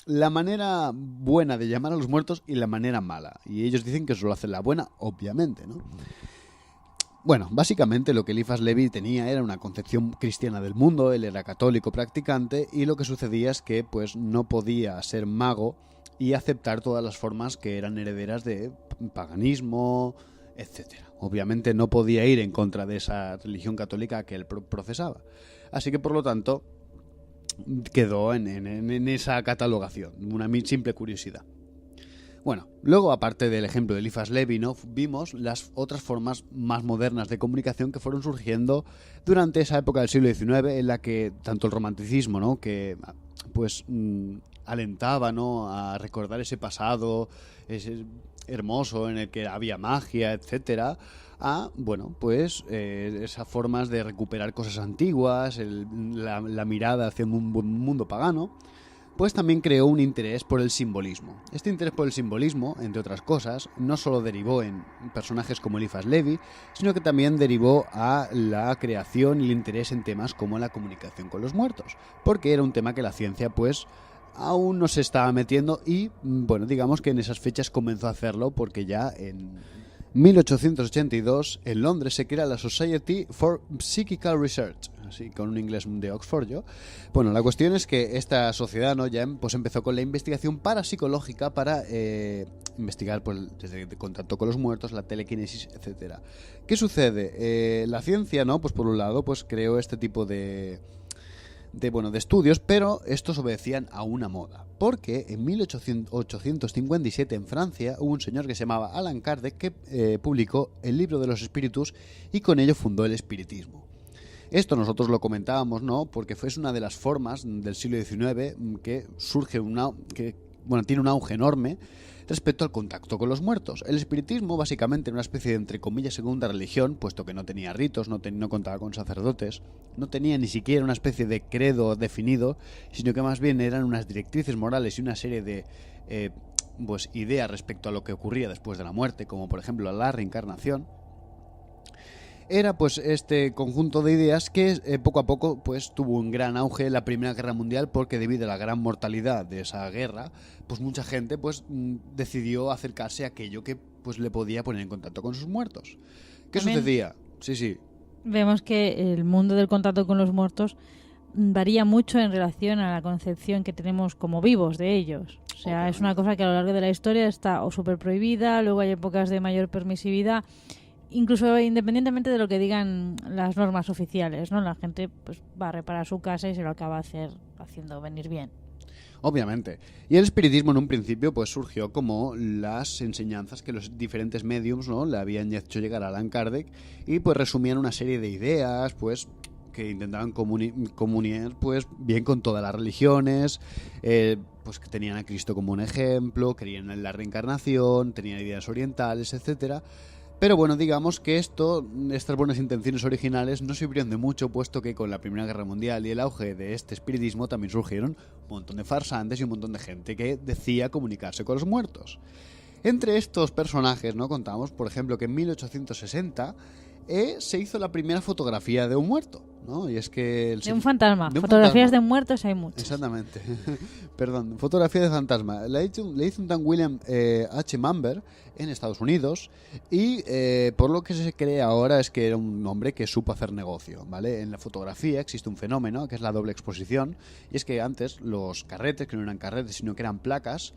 la manera buena de llamar a los muertos y la manera mala. Y ellos dicen que solo hacen la buena, obviamente, ¿no? Bueno, básicamente lo que Eliphas Levi tenía era una concepción cristiana del mundo. Él era católico practicante y lo que sucedía es que pues no podía ser mago y aceptar todas las formas que eran herederas de paganismo, etcétera. Obviamente no podía ir en contra de esa religión católica que él procesaba. Así que por lo tanto quedó en esa catalogación, una simple curiosidad. Bueno, luego, aparte del ejemplo de Eliphas Levi, ¿no?, vimos las otras formas más modernas de comunicación que fueron surgiendo durante esa época del siglo XIX, en la que tanto el romanticismo, ¿no?, que pues alentaba, ¿no?, a recordar ese pasado, ese hermoso en el que había magia, etcétera, a, bueno, pues esas formas de recuperar cosas antiguas, la mirada hacia un mundo pagano, pues también creó un interés por el simbolismo. Este interés por el simbolismo, entre otras cosas, no solo derivó en personajes como Eliphas Levi, sino que también derivó a la creación y el interés en temas como la comunicación con los muertos, porque era un tema que la ciencia, pues, aún no se estaba metiendo y, bueno, digamos que en esas fechas comenzó a hacerlo, porque ya en 1882 en Londres se crea la Society for Psychical Research, así con un inglés de Oxford yo. Bueno, la cuestión es que esta sociedad, ¿no?, ya pues empezó con la investigación parapsicológica para investigar pues, desde el contacto con los muertos, la telequinesis, etcétera. ¿Qué sucede? La ciencia, ¿no?, pues por un lado pues creó este tipo de estudios, pero estos obedecían a una moda, porque en 1857 en Francia hubo un señor que se llamaba Allan Kardec que publicó el libro de los espíritus y con ello fundó el espiritismo. Esto nosotros lo comentábamos, ¿no?, porque fue una de las formas del siglo XIX que surge tiene un auge enorme respecto al contacto con los muertos. El espiritismo básicamente era una especie de, entre comillas, segunda religión, puesto que no tenía ritos, no contaba con sacerdotes, no tenía ni siquiera una especie de credo definido, sino que más bien eran unas directrices morales y una serie de ideas respecto a lo que ocurría después de la muerte, como por ejemplo la reencarnación. Era pues este conjunto de ideas que poco a poco pues tuvo un gran auge en la Primera Guerra Mundial, porque debido a la gran mortalidad de esa guerra, pues mucha gente pues decidió acercarse a aquello que pues le podía poner en contacto con sus muertos. ¿Qué También sucedía? Sí. Vemos que el mundo del contacto con los muertos varía mucho en relación a la concepción que tenemos como vivos de ellos. O sea, obviamente, es una cosa que a lo largo de la historia está o súper prohibida, luego hay épocas de mayor permisividad. Incluso independientemente de lo que digan las normas oficiales, ¿no? La gente pues va a reparar su casa y se lo acaba haciendo venir bien. Obviamente. Y el espiritismo en un principio pues surgió como las enseñanzas que los diferentes mediums, ¿no?, le habían hecho llegar a Allan Kardec, y pues resumían una serie de ideas pues que intentaban comunicar pues bien con todas las religiones, pues que tenían a Cristo como un ejemplo, creían en la reencarnación, tenían ideas orientales, etcétera. Pero bueno, digamos que estas buenas intenciones originales no sirvieron de mucho, puesto que con la Primera Guerra Mundial y el auge de este espiritismo también surgieron un montón de farsantes y un montón de gente que decía comunicarse con los muertos. Entre estos personajes, ¿no?, contamos, por ejemplo, que en 1860 se hizo la primera fotografía de un muerto, ¿no? Y es que de un fantasma. Fotografías de muertos hay muchas. Exactamente. Perdón, fotografía de fantasma. Le hizo un tal William H. Mamber en Estados Unidos, y por lo que se cree ahora es que era un hombre que supo hacer negocio, ¿vale? En la fotografía existe un fenómeno que es la doble exposición, y es que antes los carretes, que no eran carretes sino que eran placas,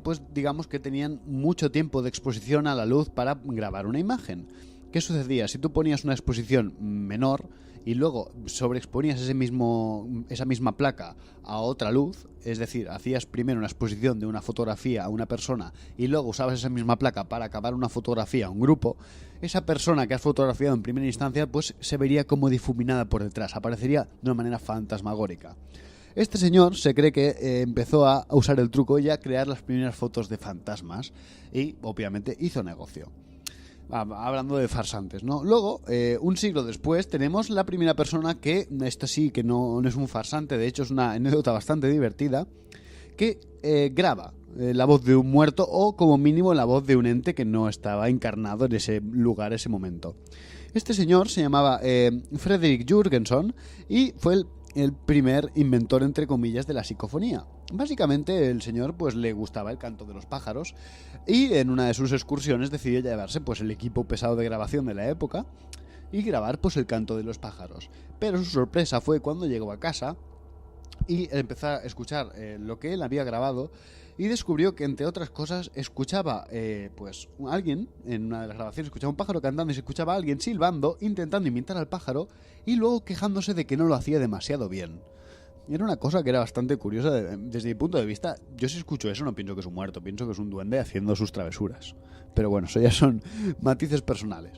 pues digamos que tenían mucho tiempo de exposición a la luz para grabar una imagen. ¿Qué sucedía? Si tú ponías una exposición menor y luego sobreexponías esa misma placa a otra luz, es decir, hacías primero una exposición de una fotografía a una persona y luego usabas esa misma placa para acabar una fotografía a un grupo, esa persona que has fotografiado en primera instancia pues se vería como difuminada por detrás, aparecería de una manera fantasmagórica. Este señor se cree que empezó a usar el truco y a crear las primeras fotos de fantasmas, y obviamente hizo negocio. Hablando de farsantes, ¿no? Luego, un siglo después, tenemos la primera persona que, esto sí que no es un farsante, de hecho es una anécdota bastante divertida, que graba la voz de un muerto, o como mínimo la voz de un ente que no estaba encarnado en ese lugar, ese momento. Este señor se llamaba Frederick Jurgenson y fue el primer inventor, entre comillas, de la psicofonía. Básicamente el señor pues le gustaba el canto de los pájaros, y en una de sus excursiones decidió llevarse pues el equipo pesado de grabación de la época y grabar pues el canto de los pájaros. Pero su sorpresa fue cuando llegó a casa y empezó a escuchar lo que él había grabado, y descubrió que, entre otras cosas, escuchaba pues alguien en una de las grabaciones, escuchaba un pájaro cantando y se escuchaba a alguien silbando intentando imitar al pájaro y luego quejándose de que no lo hacía demasiado bien. era una cosa que era bastante curiosa desde mi punto de vista. Yo si escucho eso no pienso que es un muerto, pienso que es un duende haciendo sus travesuras. Pero bueno, eso ya son matices personales.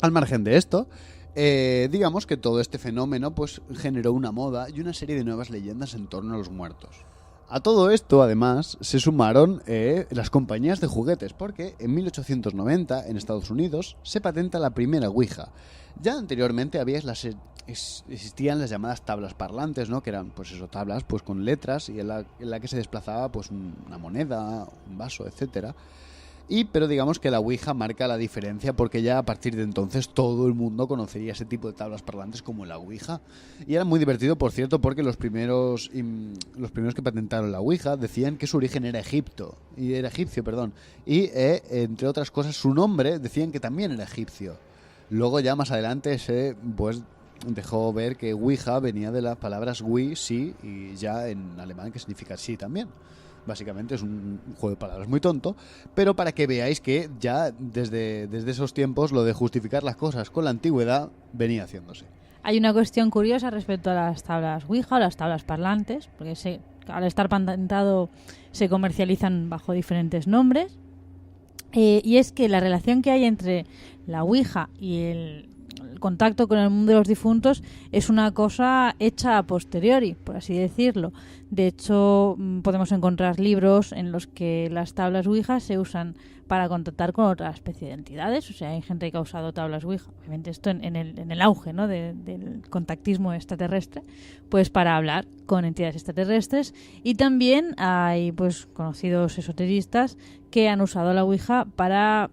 Al margen de esto, digamos que todo este fenómeno pues generó una moda y una serie de nuevas leyendas en torno a los muertos. A todo esto, además, se sumaron las compañías de juguetes, porque en 1890, en Estados Unidos, se patenta la primera Ouija. Ya anteriormente existían las llamadas tablas parlantes, ¿no? Que eran, pues eso, tablas pues con letras y en la que se desplazaba pues una moneda, un vaso, etcétera. Pero digamos que la Ouija marca la diferencia porque ya a partir de entonces todo el mundo conocería ese tipo de tablas parlantes como la Ouija. Y era muy divertido, por cierto, porque los primeros que patentaron la Ouija decían que su origen era egipcio. Y entre otras cosas su nombre decían que también era egipcio. Luego ya más adelante se dejó ver que Ouija venía de las palabras oui, sí, y ya en alemán que significa sí también. Básicamente es un juego de palabras muy tonto, pero para que veáis que ya desde esos tiempos lo de justificar las cosas con la antigüedad venía haciéndose. Hay una cuestión curiosa respecto a las tablas Ouija o las tablas parlantes, porque al estar patentado se comercializan bajo diferentes nombres, y es que la relación que hay entre la Ouija y el contacto con el mundo de los difuntos es una cosa hecha a posteriori, por así decirlo. De hecho, podemos encontrar libros en los que las tablas Ouija se usan para contactar con otra especie de entidades. O sea, hay gente que ha usado tablas Ouija, obviamente esto en el auge, ¿no? del contactismo extraterrestre, pues para hablar con entidades extraterrestres. Y también hay pues conocidos esoteristas que han usado la Ouija para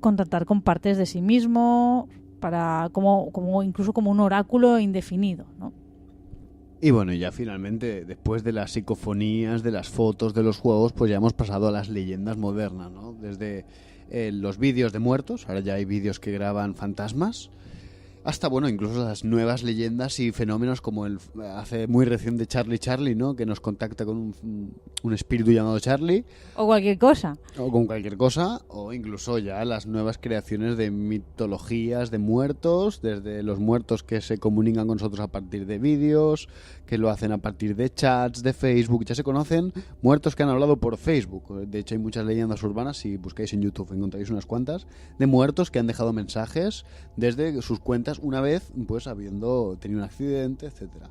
contactar con partes de sí mismo, para como incluso como un oráculo indefinido, ¿no? Y bueno, ya finalmente, después de las psicofonías, de las fotos, de los juegos, pues ya hemos pasado a las leyendas modernas, ¿no? Desde los vídeos de muertos, ahora ya hay vídeos que graban fantasmas, hasta, bueno, incluso las nuevas leyendas y fenómenos como el hace muy reciente Charlie, ¿no? Que nos contacta con un espíritu llamado Charlie. O cualquier cosa. O con cualquier cosa, o incluso ya las nuevas creaciones de mitologías de muertos, desde los muertos que se comunican con nosotros a partir de vídeos, que lo hacen a partir de chats, de Facebook. Ya se conocen muertos que han hablado por Facebook. De hecho, hay muchas leyendas urbanas, si buscáis en YouTube encontraréis unas cuantas, de muertos que han dejado mensajes desde sus cuentas una vez pues habiendo tenido un accidente, etcétera.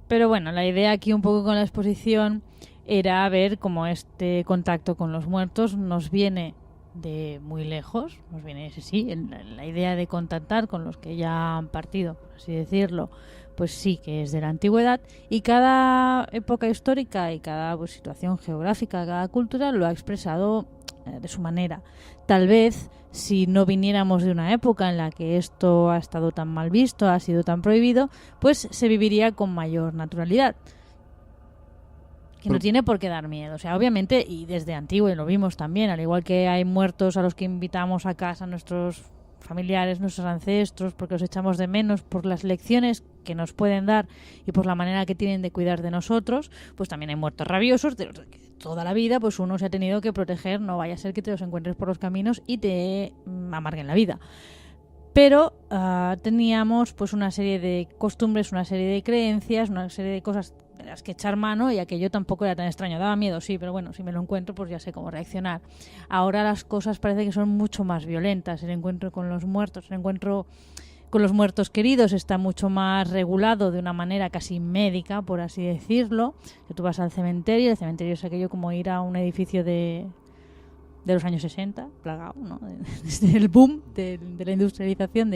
Pero bueno, la idea aquí un poco con la exposición era ver cómo este contacto con los muertos nos viene de muy lejos, nos viene, la idea de contactar con los que ya han partido, por así decirlo, pues sí que es de la antigüedad, y cada época histórica y cada situación geográfica, cada cultura lo ha expresado de su manera. Tal vez si no viniéramos de una época en la que esto ha estado tan mal visto, ha sido tan prohibido, pues se viviría con mayor naturalidad. Que no tiene por qué dar miedo. O sea, obviamente, y desde antiguo, y lo vimos también, al igual que hay muertos a los que invitamos a casa, a nuestros familiares, nuestros ancestros, porque los echamos de menos por las lecciones que nos pueden dar y por la manera que tienen de cuidar de nosotros, pues también hay muertos rabiosos de los que toda la vida pues uno se ha tenido que proteger, no vaya a ser que te los encuentres por los caminos y te amarguen la vida. Pero teníamos pues una serie de costumbres, una serie de creencias, una serie de cosas de las que echar mano, y aquello tampoco era tan extraño. Daba miedo, sí, pero bueno, si me lo encuentro pues ya sé cómo reaccionar. Ahora las cosas parece que son mucho más violentas. El encuentro con los muertos, el encuentro con los muertos queridos está mucho más regulado de una manera casi médica, por así decirlo. Que tú vas al cementerio, el cementerio es aquello como ir a un edificio de los años 60, plagado, ¿no? Desde el boom de la industrialización,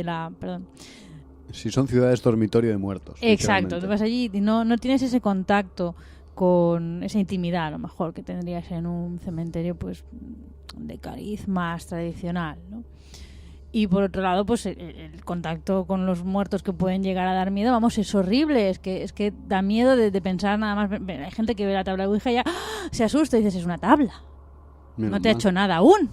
Sí, son ciudades dormitorio de muertos. Exacto, tú vas allí y no tienes ese contacto con esa intimidad, a lo mejor, que tendrías en un cementerio pues de cariz más tradicional, ¿no? Y por otro lado, pues el contacto con los muertos que pueden llegar a dar miedo, vamos, es horrible, es que da miedo de pensar nada más. Hay gente que ve la tabla de Ouija y ya se asusta y dices, es una tabla. No te ha hecho nada aún.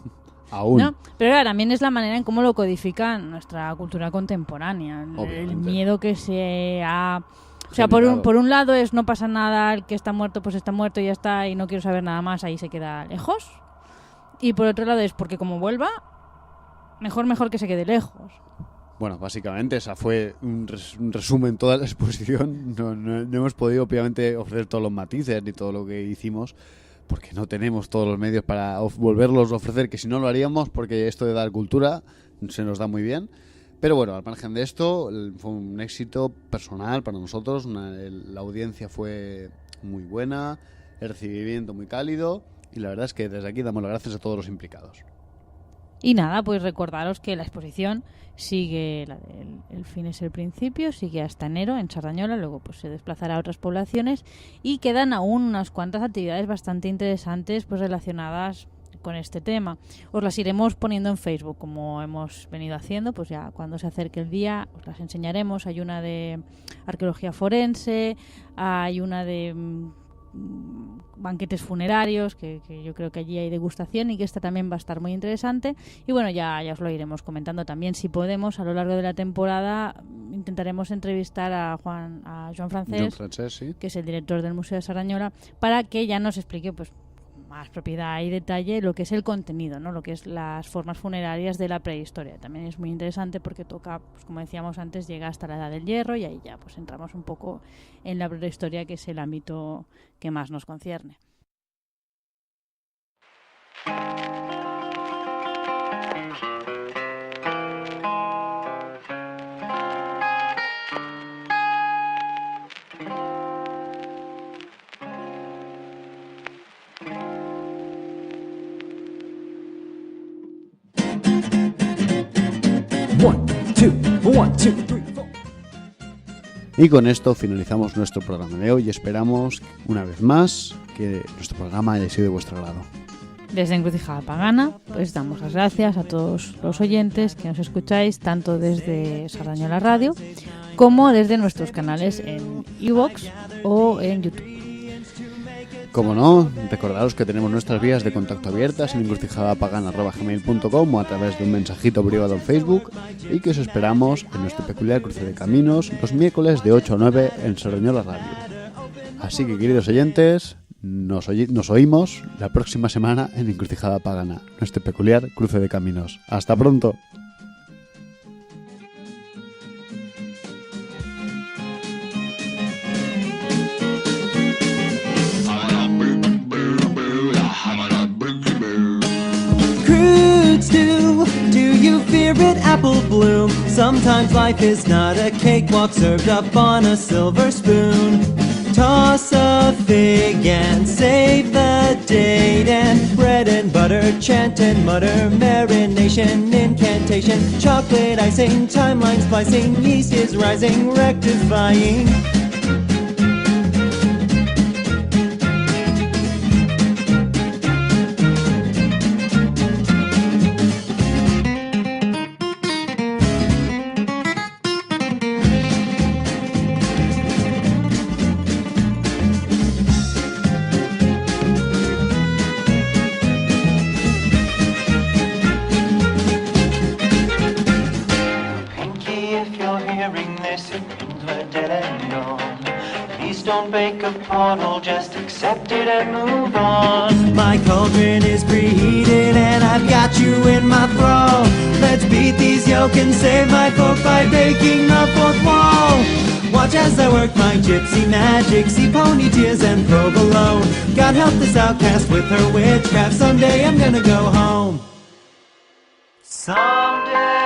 ¿No? Pero claro, también es la manera en cómo lo codifica nuestra cultura contemporánea. El miedo que se ha... O sea, por un lado es no pasa nada, el que está muerto pues está muerto y ya está, y no quiero saber nada más, ahí se queda lejos. Y por otro lado es porque como vuelva, mejor que se quede lejos. Bueno, básicamente esa fue un resumen toda la exposición. No hemos podido obviamente ofrecer todos los matices ni todo lo que hicimos, porque no tenemos todos los medios para volverlos a ofrecer, que si no lo haríamos, porque esto de dar cultura se nos da muy bien. Pero bueno, al margen de esto, fue un éxito personal para nosotros. La audiencia fue muy buena, el recibimiento muy cálido, y la verdad es que desde aquí damos las gracias a todos los implicados. Y nada, pues recordaros que la exposición sigue, el fin es el principio, sigue hasta enero en Sardañola, luego pues se desplazará a otras poblaciones y quedan aún unas cuantas actividades bastante interesantes pues relacionadas con este tema. Os las iremos poniendo en Facebook como hemos venido haciendo, pues ya cuando se acerque el día os las enseñaremos. Hay una de arqueología forense, hay una de banquetes funerarios, que yo creo que allí hay degustación y que esta también va a estar muy interesante. Y bueno, ya os lo iremos comentando también. Si podemos, a lo largo de la temporada intentaremos entrevistar a Joan Francés, sí, que es el director del Museo de Sardañola, para que ya nos explique pues más propiedad y detalle lo que es el contenido, ¿no? Lo que es las formas funerarias de la prehistoria. También es muy interesante porque toca, pues como decíamos antes, llega hasta la Edad del Hierro y ahí ya pues entramos un poco en la prehistoria, que es el ámbito que más nos concierne. Y con esto finalizamos nuestro programa de hoy y esperamos una vez más que nuestro programa haya sido de vuestro agrado. Desde Encrucijada Pagana, pues damos las gracias a todos los oyentes que nos escucháis, tanto desde Sardañola Radio como desde nuestros canales en iVoox o en YouTube. Como no, recordaros que tenemos nuestras vías de contacto abiertas en encrucijadapagana@gmail.com o a través de un mensajito privado en Facebook, y que os esperamos en nuestro peculiar cruce de caminos los miércoles de 8 a 9 en Sardañola Radio. Así que, queridos oyentes, nos oímos la próxima semana en Encrucijada Pagana, nuestro peculiar cruce de caminos. ¡Hasta pronto! Do you fear it, apple bloom? Sometimes life is not a cakewalk served up on a silver spoon. Toss a fig and save the date, and bread and butter, chant and mutter, marination, incantation, chocolate icing, timeline splicing, yeast is rising, rectifying. Just accept it and move on. My cauldron is preheated and I've got you in my thrall. Let's beat these yoke and save my folk by breaking the fourth wall. Watch as I work my gypsy magic, see pony tears and provolone. God help this outcast with her witchcraft, someday I'm gonna go home. Someday